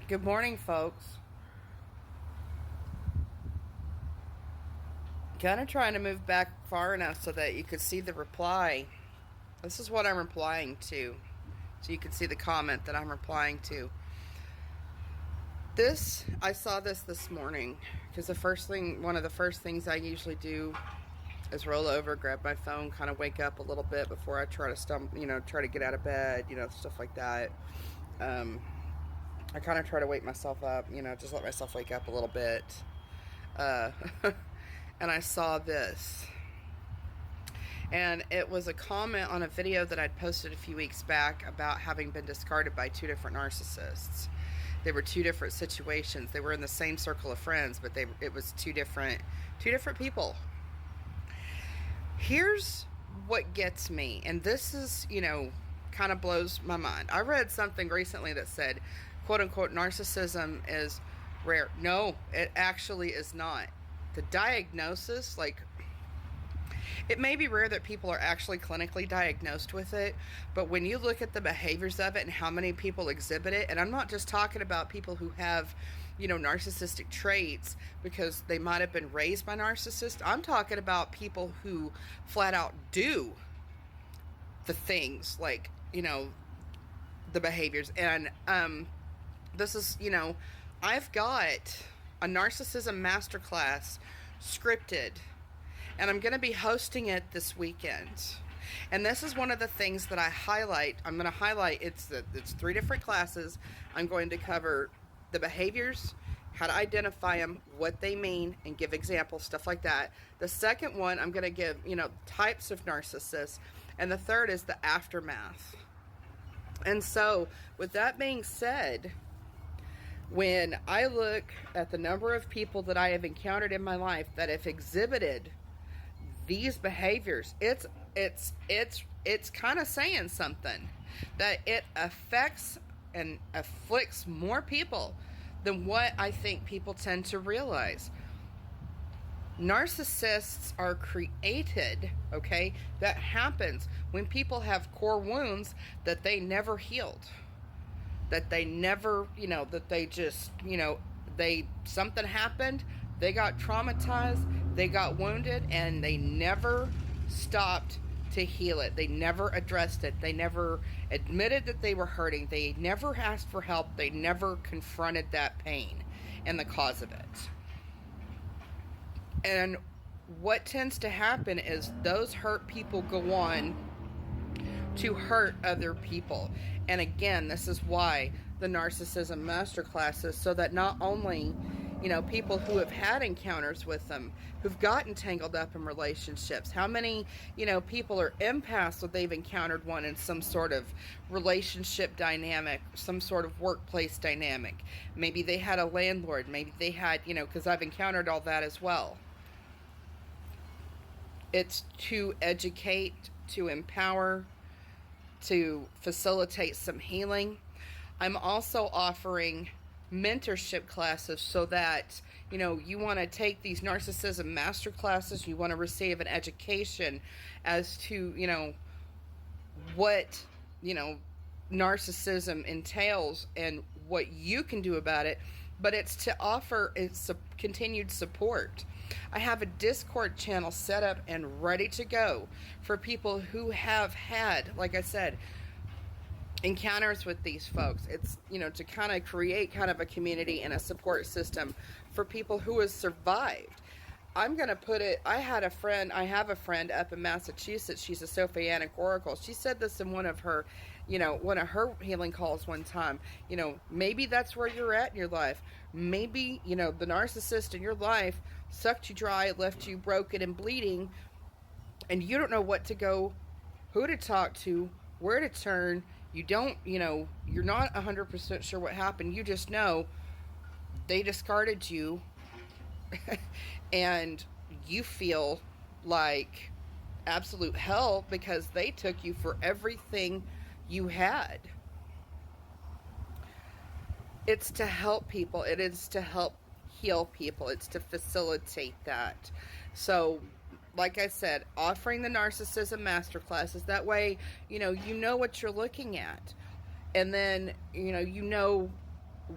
Good morning, folks. Kind of trying to move back far enough so that you could see the reply. This is what I'm replying to. So you can see the comment that I'm replying to. I saw this morning because one of the first things I usually do is roll over, grab my phone, kind of wake up a little bit before I try to try to get out of bed, stuff like that. I kind of try to wake myself up, just let myself wake up a little bit. Uh, and I saw this. And it was a comment on a video that I'd posted a few weeks back about having been discarded by two different narcissists. They were two different situations. They were in the same circle of friends, but it was two different people. Here's what gets me, and this is, kind of blows my mind. I read something recently that said, quote unquote, narcissism is rare. No, it actually is not. The diagnosis, it may be rare that people are actually clinically diagnosed with it, but when you look at the behaviors of it and how many people exhibit it, and I'm not just talking about people who have, narcissistic traits because they might have been raised by narcissists. I'm talking about people who flat out do the things, the behaviors. And this is, I've got a narcissism masterclass scripted, and I'm going to be hosting it this weekend. And this is one of the things that I highlight. I'm going to highlight, it's 3 different classes. I'm going to cover the behaviors, how to identify them, what they mean, and give examples, stuff like that. The second one, I'm going to give, types of narcissists. And the third is the aftermath. And so, with that being said, when I look at the number of people that I have encountered in my life that have exhibited these behaviors, it's kind of saying something, that it affects and afflicts more people than what I think people tend to realize. Narcissists are created, okay? That happens when people have core wounds that they never healed. That they never, that they just, something happened, they got traumatized, they got wounded, and they never stopped to heal it. They never addressed it. They never admitted that they were hurting. They never asked for help. They never confronted that pain and the cause of it. And what tends to happen is those hurt people go on to hurt other people. And again, this is why the narcissism masterclasses, so that not only, people who have had encounters with them, who've gotten tangled up in relationships, how many, people are empaths that they've encountered one in some sort of relationship dynamic, some sort of workplace dynamic. Maybe they had a landlord, maybe they had, because I've encountered all that as well. It's to educate, to empower, to facilitate some healing. I'm also offering mentorship classes so that, you want to take these narcissism master classes, you want to receive an education as to, what, narcissism entails and what you can do about it, but it's to offer continued support. I have a Discord channel set up and ready to go for people who have had, like I said, encounters with these folks. It's, to kind of create kind of a community and a support system for people who have survived. I'm going to put it, I have a friend up in Massachusetts. She's a Sophianic Oracle. She said this in one of her healing calls one time. Maybe that's where you're at in your life. Maybe, the narcissist in your life sucked you dry, left you broken and bleeding, and you don't know what to go, who to talk to, where to turn. You don't, you're not 100% sure what happened. You just know they discarded you and you feel like absolute hell because they took you for everything you had. It's to help people. It is to help heal people. It's to facilitate that. So, like I said, offering the narcissism masterclasses, that way, you know what you're looking at. And then,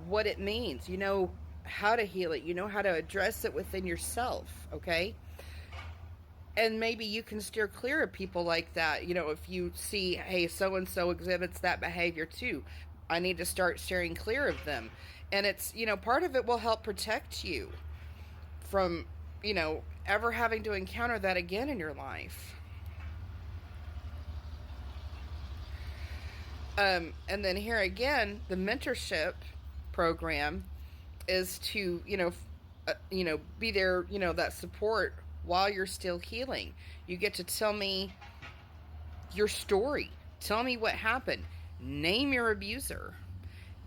what it means. You know how to heal it. You know how to address it within yourself, okay? And maybe you can steer clear of people like that. You know, if you see, hey, so-and-so exhibits that behavior too, I need to start steering clear of them. And it's, you know, part of it will help protect you from, you know, ever having to encounter that again in your life. And then here again, the mentorship program is to, be there, that support while you're still healing. You get to tell me your story. Tell me what happened. Name your abuser.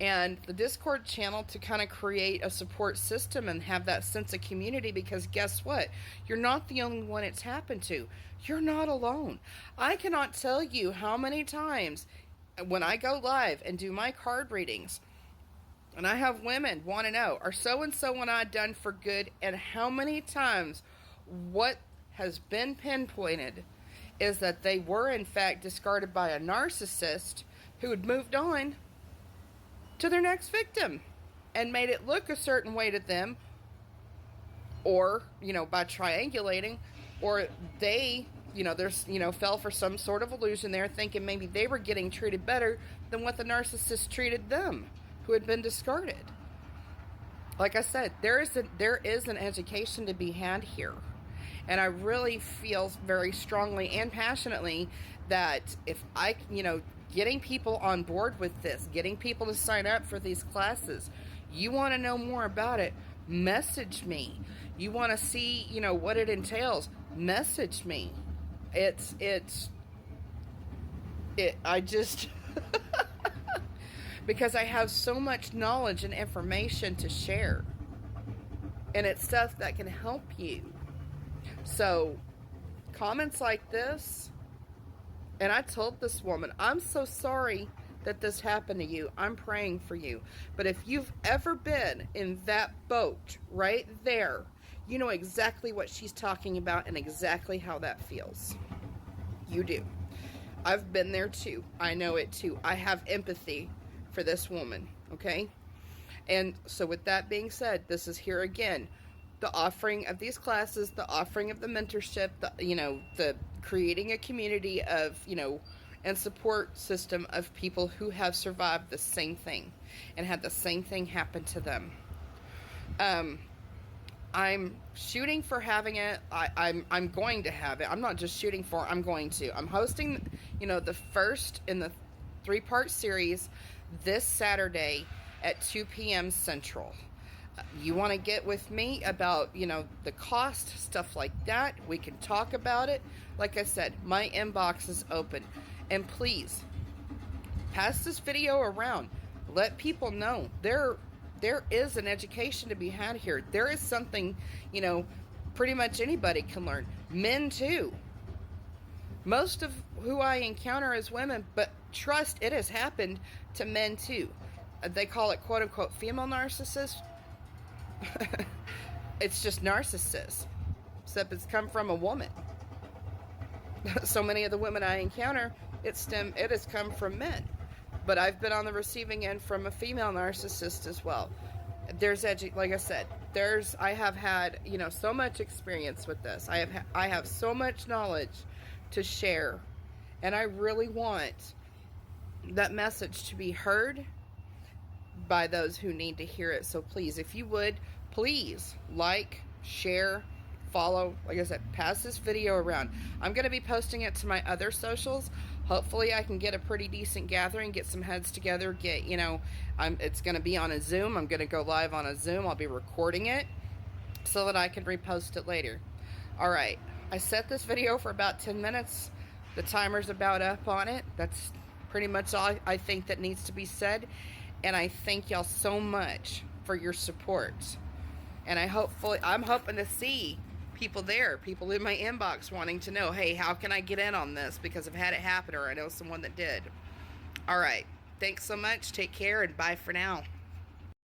And the Discord channel to kind of create a support system and have that sense of community, because guess what? You're not the only one it's happened to. You're not alone. I cannot tell you how many times when I go live and do my card readings, and I have women want to know, are so-and-so and I done for good? And how many times what has been pinpointed is that they were in fact discarded by a narcissist who had moved on to their next victim and made it look a certain way to them, or, by triangulating, or they, fell for some sort of illusion there, thinking maybe they were getting treated better than what the narcissist treated them, who had been discarded. Like I said, there is an education to be had here. And I really feel very strongly and passionately that if I, getting people on board with this, getting people to sign up for these classes, you want to know more about it, message me. You want to see, what it entails, message me. Because I have so much knowledge and information to share. And it's stuff that can help you. So, comments like this, and I told this woman, I'm so sorry that this happened to you. I'm praying for you. But if you've ever been in that boat right there, you know exactly what she's talking about and exactly how that feels. You do. I've been there too. I know it too. I have empathy for this woman, okay? And so with that being said, this is here again. The offering of these classes, the offering of the mentorship, the creating a community of, and support system of people who have survived the same thing and had the same thing happen to them. I'm shooting for having it. I'm going to have it. I'm not just shooting for, I'm going to. I'm hosting, the first in the 3-part series this Saturday at 2 p.m. Central. You want to get with me about, the cost, stuff like that. We can talk about it. Like I said, my inbox is open. And please, pass this video around. Let people know there is an education to be had here. There is something, pretty much anybody can learn. Men too. Most of who I encounter is women, but trust, it has happened to men too. They call it quote-unquote female narcissist. It's just narcissist, except it's come from a woman. So many of the women I encounter, it has come from men. But I've been on the receiving end from a female narcissist as well. Like I said, I have had, so much experience with this. I have so much knowledge to share. And I really want that message to be heard by those who need to hear it. So please, if you would, please like, share, follow. Like I said, pass this video around. I'm going to be posting it to my other socials. Hopefully I can get a pretty decent gathering, get some heads together, it's going to be on a Zoom. I'm going to go live on a Zoom. I'll be recording it so that I can repost it later. All right. I set this video for about 10 minutes. The timer's about up on it. That's pretty much all I think that needs to be said. And I thank y'all so much for your support. And I'm hoping to see people in my inbox wanting to know, hey, how can I get in on this? Because I've had it happen, or I know someone that did. All right. Thanks so much. Take care, and bye for now.